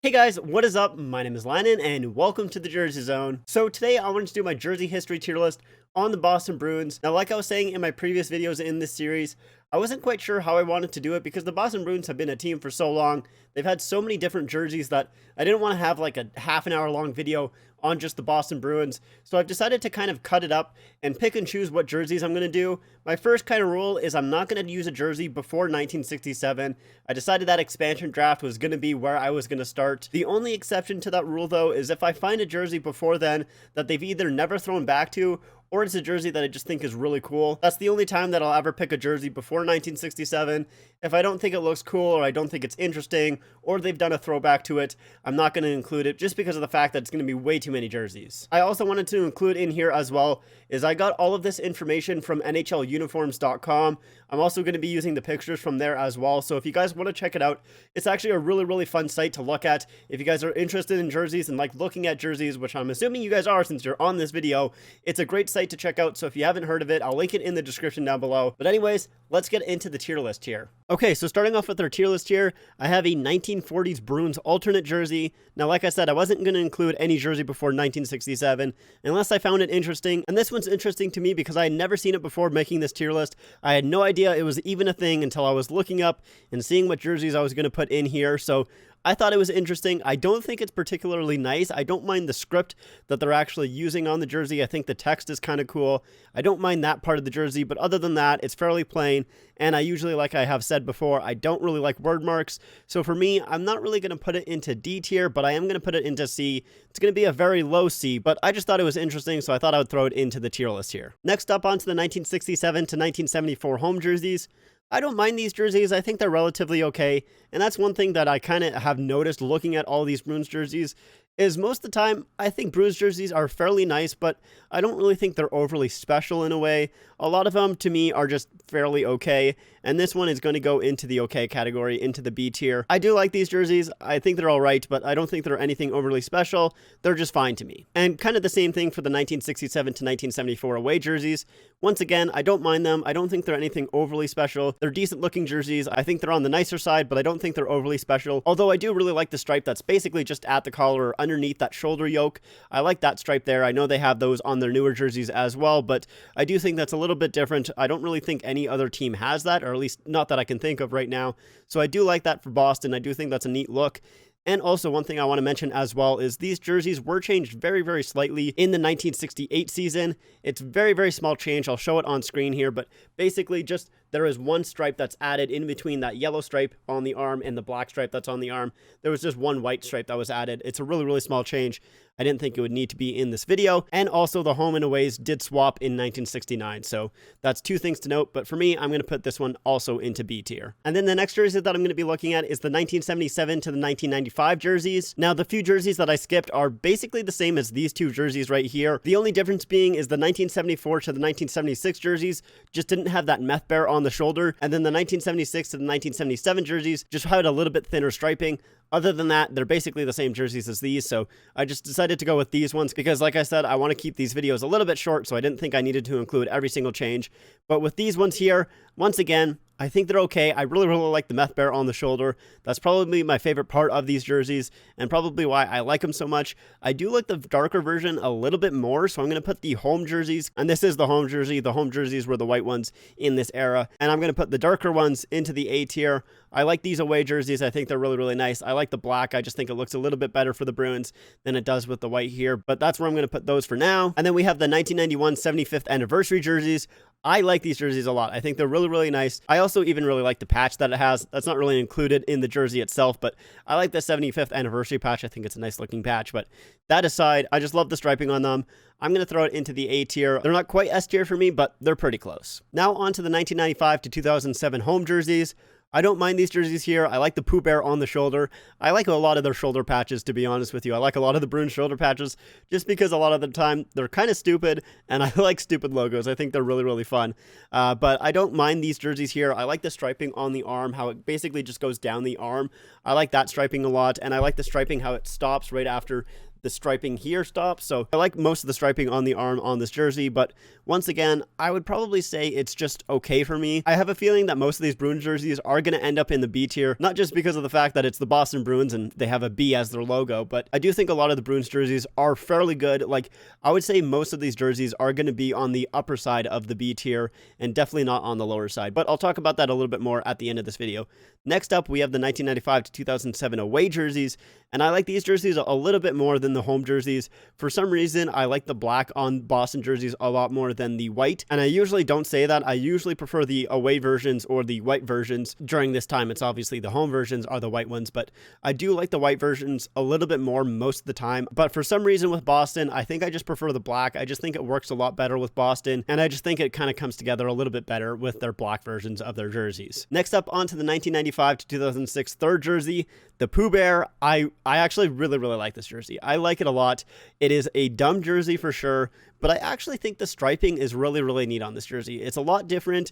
Hey guys, what is up? My name is Lennon and welcome to the Jersey Zone. So today I wanted to do my jersey history tier list on the Boston Bruins. Now, like I was saying in my previous videos in this series, I wasn't quite sure how I wanted to do it because the Boston Bruins have been a team for so long. They've had so many different jerseys that I didn't want to have like a half an hour long video on just the Boston Bruins. So I've decided to kind of cut it up and pick and choose what jerseys I'm going to do. My first kind of rule is I'm not going to use a jersey before 1967. I decided that expansion draft was going to be where I was going to start. The only exception to that rule though is if I find a jersey before then that they've either never thrown back to or it's a jersey that I just think is really cool. That's the only time that I'll ever pick a jersey before 1967. If I don't think it looks cool or I don't think it's interesting or they've done a throwback to it, I'm not going to include it just because of the fact that it's going to be way too many jerseys. I also wanted to include in here as well is I got all of this information from NHLuniforms.com. I'm also going to be using the pictures from there as well. So if you guys want to check it out, it's actually a really fun site to look at. If you guys are interested in jerseys and like looking at jerseys, which I'm assuming you guys are since you're on this video, it's a great site to check out. So if you haven't heard of it, I'll link it in the description down below. But anyways, let's get into the tier list here. Okay, so starting off with our tier list here, I have a 1940s Bruins alternate jersey. Now, like I said, I wasn't going to include any jersey before 1967 unless I found it interesting. And this one's interesting to me because I had never seen it before making this tier list. I had no idea it was even a thing until I was looking up and seeing what jerseys I was going to put in here. So I thought it was interesting. I don't think it's particularly nice. I don't mind the script that they're actually using on the jersey. I think the text is kind of cool. I don't mind that part of the jersey, but other than that, it's fairly plain. And I usually, like I have said before, I don't really like word marks. So for me, I'm not really going to put it into D tier, but I am going to put it into C. It's going to be a very low C, but I just thought it was interesting, so I thought I would throw it into the tier list here. Next up, onto the 1967 to 1974 home jerseys. I don't mind these jerseys. I think they're relatively okay. And that's one thing that I kind of have noticed looking at all these Bruins jerseys is most of the time, I think Bruins jerseys are fairly nice, but I don't really think they're overly special in a way. A lot of them, to me, are just fairly okay, and this one is going to go into the okay category, into the B tier. I do like these jerseys. I think they're all right, but I don't think they're anything overly special. They're just fine to me. And kind of the same thing for the 1967 to 1974 away jerseys. Once again, I don't mind them. I don't think they're anything overly special. They're decent looking jerseys. I think they're on the nicer side, but I don't think they're overly special. Although I do really like the stripe that's basically just at the collar or underneath that shoulder yoke. I like that stripe there. I know they have those on their newer jerseys as well, but I do think that's a little bit different. I don't really think any other team has that, or at least not that I can think of right now. So I do like that for Boston. I do think that's a neat look. And also one thing I want to mention as well is these jerseys were changed very slightly in the 1968 season. It's very small change. I'll show it on screen here, but basically just there is one stripe that's added in between that yellow stripe on the arm and the black stripe that's on the arm. There was just one white stripe that was added. It's a really small change. I didn't think it would need to be in this video. And also the home and aways did swap in 1969. So that's two things to note. But for me, I'm going to put this one also into B tier. And then the next jersey that I'm going to be looking at is the 1977 to the 1995 jerseys. Now, the few jerseys that I skipped are basically the same as these two jerseys right here. The only difference being is the 1974 to the 1976 jerseys just didn't have that meth bear on the shoulder. And then the 1976 to the 1977 jerseys just had a little bit thinner striping. Other than that, they're basically the same jerseys as these, so I just decided to go with these ones because, like I said, I want to keep these videos a little bit short, so I didn't think I needed to include every single change. But with these ones here, once again, I think they're okay. I really like the meth bear on the shoulder. That's probably my favorite part of these jerseys and probably why I like them so much. I do like the darker version a little bit more, so I'm going to put the home jerseys, and this is the home jersey. The home jerseys were the white ones in this era, and I'm going to put the darker ones into the A tier. I like these away jerseys. I think they're really nice. I like the black. I just think it looks a little bit better for the Bruins than it does with the white here, but that's where I'm going to put those for now. And then we have the 1991 75th anniversary jerseys. I like these jerseys a lot. I think they're really nice. I also even really like the patch that it has. That's not really included in the jersey itself, but I like the 75th anniversary patch. I think it's a nice looking patch, but that aside, I just love the striping on them. I'm going to throw it into the A tier. They're not quite S tier for me, but they're pretty close. Now on to the 1995 to 2007 home jerseys. I don't mind these jerseys here. I like the Pooh Bear on the shoulder. I like a lot of their shoulder patches, to be honest with you. I like a lot of the Bruins shoulder patches just because a lot of the time they're kind of stupid, and I like stupid logos. I think they're really fun. But I don't mind these jerseys here. I like the striping on the arm, how it basically just goes down the arm. I like that striping a lot, and I like the striping how it stops right after the striping here stops. So I like most of the striping on the arm on this jersey, but once again, I would probably say it's just okay for me. I have a feeling that most of these Bruins jerseys are going to end up in the B tier, not just because of the fact that it's the Boston Bruins and they have a B as their logo, but I do think a lot of the Bruins jerseys are fairly good. Like, I would say most of these jerseys are going to be on the upper side of the B tier and definitely not on the lower side, but I'll talk about that a little bit more at the end of this video. Next up, we have the 1995 to 2007 away jerseys, and I like these jerseys a little bit more than the home jerseys. For some reason, I like the black on Boston jerseys a lot more than the white, and I usually don't say that. I usually prefer the away versions or the white versions. During this time, it's obviously the home versions are the white ones, but I do like the white versions a little bit more most of the time. But for some reason with Boston, I think I just prefer the black. I just think it works a lot better with Boston, and I just think it kind of comes together a little bit better with their black versions of their jerseys. Next up, onto the 1995 to 2006 third jersey, the Pooh Bear. I actually really like this jersey. I like it a lot. It is a dumb jersey for sure, but I actually think the striping is really neat on this jersey. It's a lot different.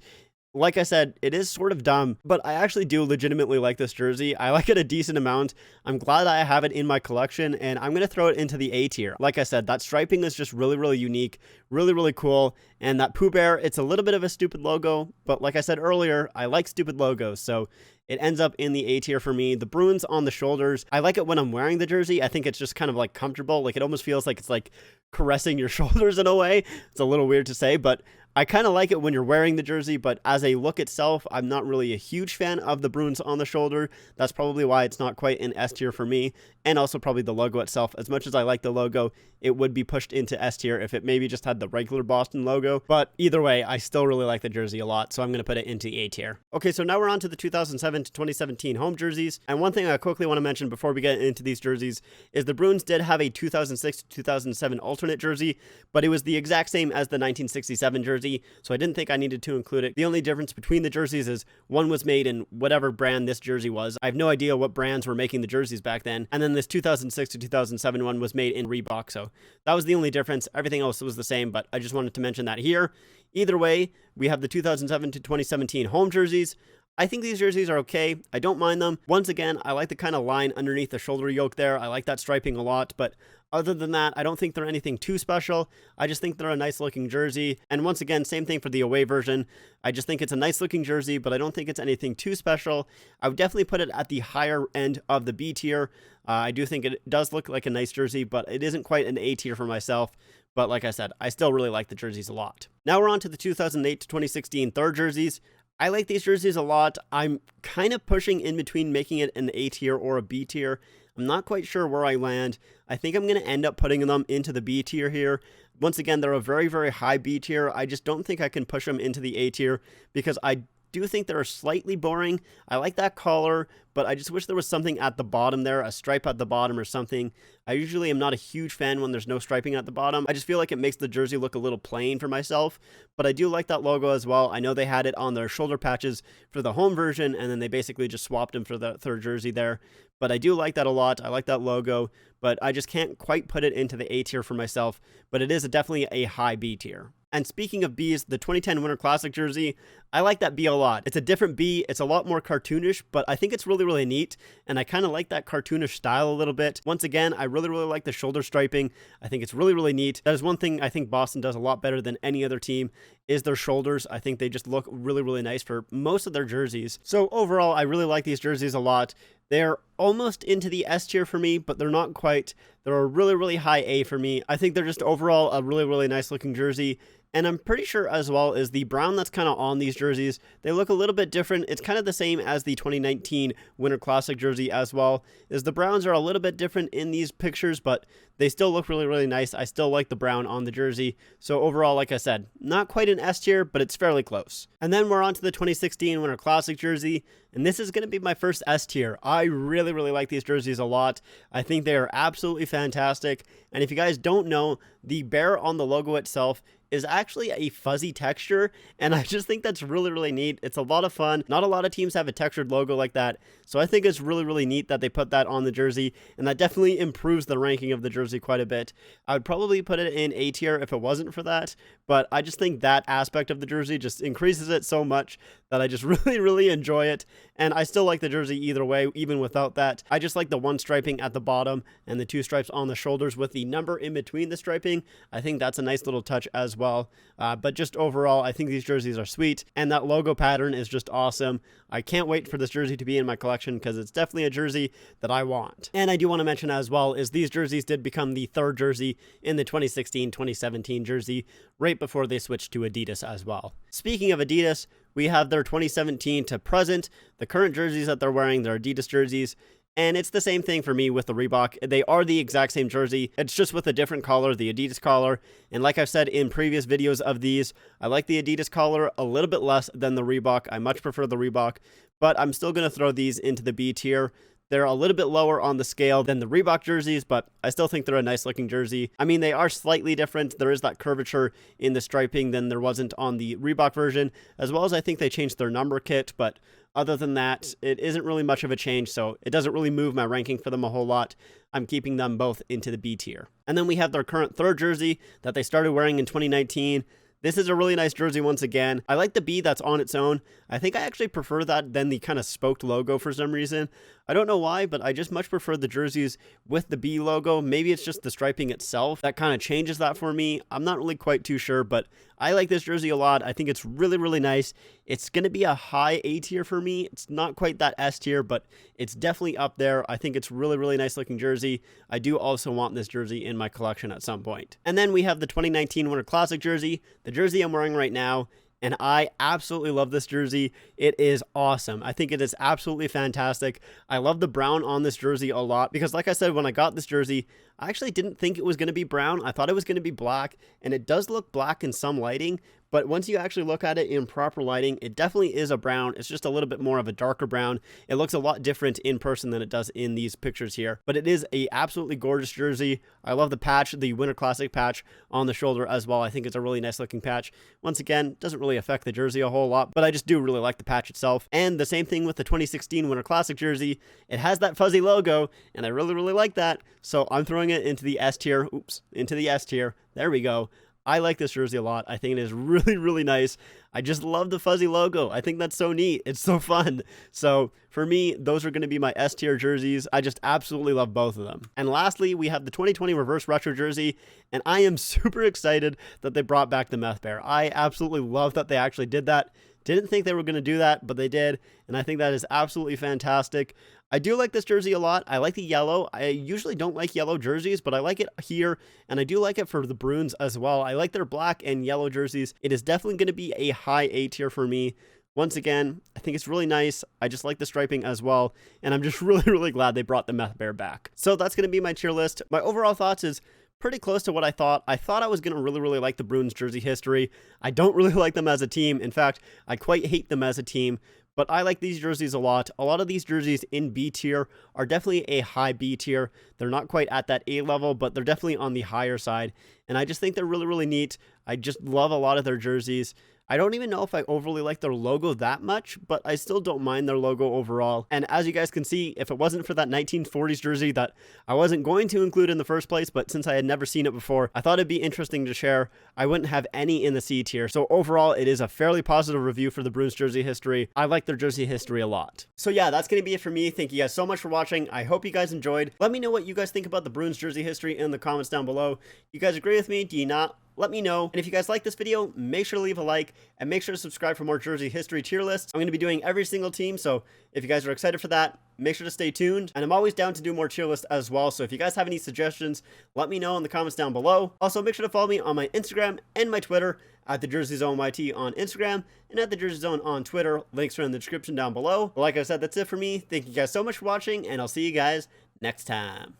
Like I said, it is sort of dumb, but I actually do legitimately like this jersey. I like it a decent amount. I'm glad I have it in my collection, and I'm going to throw it into the A tier. Like I said, that striping is just really unique, really cool, and that Pooh Bear, it's a little bit of a stupid logo, but like I said earlier, I like stupid logos, so it ends up in the A tier for me. The Bruins on the shoulders, I like it when I'm wearing the jersey. I think it's just kind of like comfortable. Like, it almost feels like it's like caressing your shoulders in a way. It's a little weird to say, but I kind of like it when you're wearing the jersey, but as a look itself, I'm not really a huge fan of the Bruins on the shoulder. That's probably why it's not quite an S tier for me, and also probably the logo itself. As much as I like the logo, it would be pushed into S tier if it maybe just had the regular Boston logo, but either way, I still really like the jersey a lot, so I'm going to put it into A tier. Okay, so now we're on to the 2007 to 2017 home jerseys, and one thing I quickly want to mention before we get into these jerseys is the Bruins did have a 2006 to 2007 alternate jersey, but it was the exact same as the 1967 jersey, so I didn't think I needed to include it. The only difference between the jerseys is one was made in whatever brand this jersey was. I have no idea what brands were making the jerseys back then, and then this 2006 to 2007 one was made in Reebok, so that was the only difference. Everything else was the same, but I just wanted to mention that here. Either way, we have the 2007 to 2017 home jerseys. I think these jerseys are okay. I don't mind them. Once again, I like the kind of line underneath the shoulder yoke there. I like that striping a lot, but other than that, I don't think they're anything too special. I just think they're a nice looking jersey. And once again, same thing for the away version. I just think it's a nice looking jersey, but I don't think it's anything too special. I would definitely put it at the higher end of the B tier. I do think it does look like a nice jersey, but it isn't quite an A tier for myself. But like I said, I still really like the jerseys a lot. Now we're on to the 2008 to 2016 third jerseys. I like these jerseys a lot. I'm kind of pushing in between making it an A tier or a B tier. I'm not quite sure where I land. I think I'm going to end up putting them into the B tier here. Once again, they're a very high B tier. I just don't think I can push them into the A tier because I do think they're slightly boring. I like that collar, but I just wish there was something at the bottom there, a stripe at the bottom or something. I usually am not a huge fan when there's no striping at the bottom. I just feel like it makes the jersey look a little plain for myself, but I do like that logo as well. I know they had it on their shoulder patches for the home version, and then they basically just swapped them for the third jersey there. But I do like that a lot. I like that logo, but I just can't quite put it into the A tier for myself, but it is definitely a high B tier. And speaking of Bs, the 2010 Winter Classic jersey, I like that B a lot. It's a different B. It's a lot more cartoonish, but I think it's really neat, and I kind of like that cartoonish style a little bit. Once again, I really like the shoulder striping. I think it's really neat. That is one thing I think Boston does a lot better than any other team is their shoulders. I think they just look really nice for most of their jerseys. So overall, I really like these jerseys a lot. They're almost into the S tier for me, but they're not quite. They're a really high A for me. I think they're just overall a really nice looking jersey. And I'm pretty sure as well is the brown that's kind of on these jerseys, they look a little bit different. It's kind of the same as the 2019 Winter Classic jersey as well, is the browns are a little bit different in these pictures, but they still look really nice. I still like the brown on the jersey. So overall, like I said, not quite an S tier, but it's fairly close. And then we're on to the 2016 Winter Classic jersey, and this is going to be my first S tier. I really like these jerseys a lot. I think they are absolutely fantastic. And if you guys don't know, the bear on the logo itself is actually a fuzzy texture, and I just think that's really, really neat. It's a lot of fun. Not a lot of teams have a textured logo like that, so I think it's really, really neat that they put that on the jersey, and that definitely improves the ranking of the jersey quite a bit. I would probably put it in A tier if it wasn't for that, but I just think that aspect of the jersey just increases it so much that I just really, really enjoy it, and I still like the jersey either way, even without that. I just like the one striping at the bottom and the two stripes on the shoulders with the number in between the striping. I think that's a nice little touch as well, but just overall, I think these jerseys are sweet, and that logo pattern is just awesome. I can't wait for this jersey to be in my collection because it's definitely a jersey that I want. And I do want to mention as well is these jerseys did become the third jersey in the 2016-2017 jersey right before they switched to Adidas as well. Speaking of Adidas, we have their 2017 to present. The current jerseys that they're wearing, they're Adidas jerseys. And it's the same thing for me with the Reebok. They are the exact same jersey. It's just with a different collar, the Adidas collar. And like I've said in previous videos of these, I like the Adidas collar a little bit less than the Reebok. I much prefer the Reebok, but I'm still going to throw these into the B tier. They're a little bit lower on the scale than the Reebok jerseys, but I still think they're a nice looking jersey. I mean, they are slightly different. There is that curvature in the striping than there wasn't on the Reebok version, as well as I think they changed their number kit, but other than that, it isn't really much of a change, so it doesn't really move my ranking for them a whole lot. I'm keeping them both into the B tier. And then we have their current third jersey that they started wearing in 2019. This is a really nice jersey once again. I like the B that's on its own. I think I actually prefer that than the kind of spoked logo for some reason. I don't know why, but I just much prefer the jerseys with the B logo. Maybe it's just the striping itself that kind of changes that for me. I'm not really quite too sure, but I like this jersey a lot. I think it's really, really nice. It's going to be a high A tier for me. It's not quite that S tier, but it's definitely up there. I think it's really, really nice looking jersey. I do also want this jersey in my collection at some point. And then we have the 2019 Winter Classic jersey, the jersey I'm wearing right now. And I absolutely love this jersey. It is awesome. I think it is absolutely fantastic. I love the brown on this jersey a lot because, like I said, when I got this jersey, I actually didn't think it was going to be brown. I thought it was going to be black, and it does look black in some lighting, but once you actually look at it in proper lighting, it definitely is a brown. It's just a little bit more of a darker brown. It looks a lot different in person than it does in these pictures here, but it is a absolutely gorgeous jersey. I love the patch, the Winter Classic patch on the shoulder as well. I think it's a really nice looking patch. Once again, doesn't really affect the jersey a whole lot, but I just do really like the patch itself. And the same thing with the 2016 Winter Classic jersey. It has that fuzzy logo, and I really, really like that. So I'm throwing it into the S tier. Oops, into the S tier. There we go. I like this jersey a lot. I think it is really, really nice. I just love the fuzzy logo. I think that's so neat. It's so fun. So for me, those are going to be my S tier jerseys. I just absolutely love both of them. And lastly, we have the 2020 Reverse Retro jersey, and I am super excited that they brought back the Meth Bear. I absolutely love that they actually did that. Didn't think they were going to do that, but they did, and I think that is absolutely fantastic. I do like this jersey a lot. I like the yellow. I usually don't like yellow jerseys, but I like it here, and I do like it for the Bruins as well. I like their black and yellow jerseys. It is definitely going to be a high A tier for me. Once again, I think it's really nice. I just like the striping as well, and I'm just really, really glad they brought the Meth Bear back. So that's going to be my tier list. My overall thoughts is pretty close to what I thought. I thought I was going to really, really like the Bruins jersey history. I don't really like them as a team. In fact, I quite hate them as a team, but I like these jerseys a lot. A lot of these jerseys in B tier are definitely a high B tier. They're not quite at that A level, but they're definitely on the higher side. And I just think they're really, really neat. I just love a lot of their jerseys. I don't even know if I overly like their logo that much, but I still don't mind their logo overall. And as you guys can see, if it wasn't for that 1940s jersey that I wasn't going to include in the first place, but since I had never seen it before, I thought it'd be interesting to share. I wouldn't have any in the C tier. So overall, it is a fairly positive review for the Bruins jersey history. I like their jersey history a lot. So yeah, that's going to be it for me. Thank you guys so much for watching. I hope you guys enjoyed. Let me know what you guys think about the Bruins jersey history in the comments down below. You guys agree with me? Do you not? Let me know. And if you guys like this video, make sure to leave a like and make sure to subscribe for more jersey history tier lists. I'm going to be doing every single team, so if you guys are excited for that, make sure to stay tuned. And I'm always down to do more tier lists as well, so if you guys have any suggestions, let me know in the comments down below. Also, make sure to follow me on my Instagram and my Twitter at the Jersey Zone YT on Instagram and at the Jersey Zone on Twitter. Links are in the description down below. But like I said, that's it for me. Thank you guys so much for watching, and I'll see you guys next time.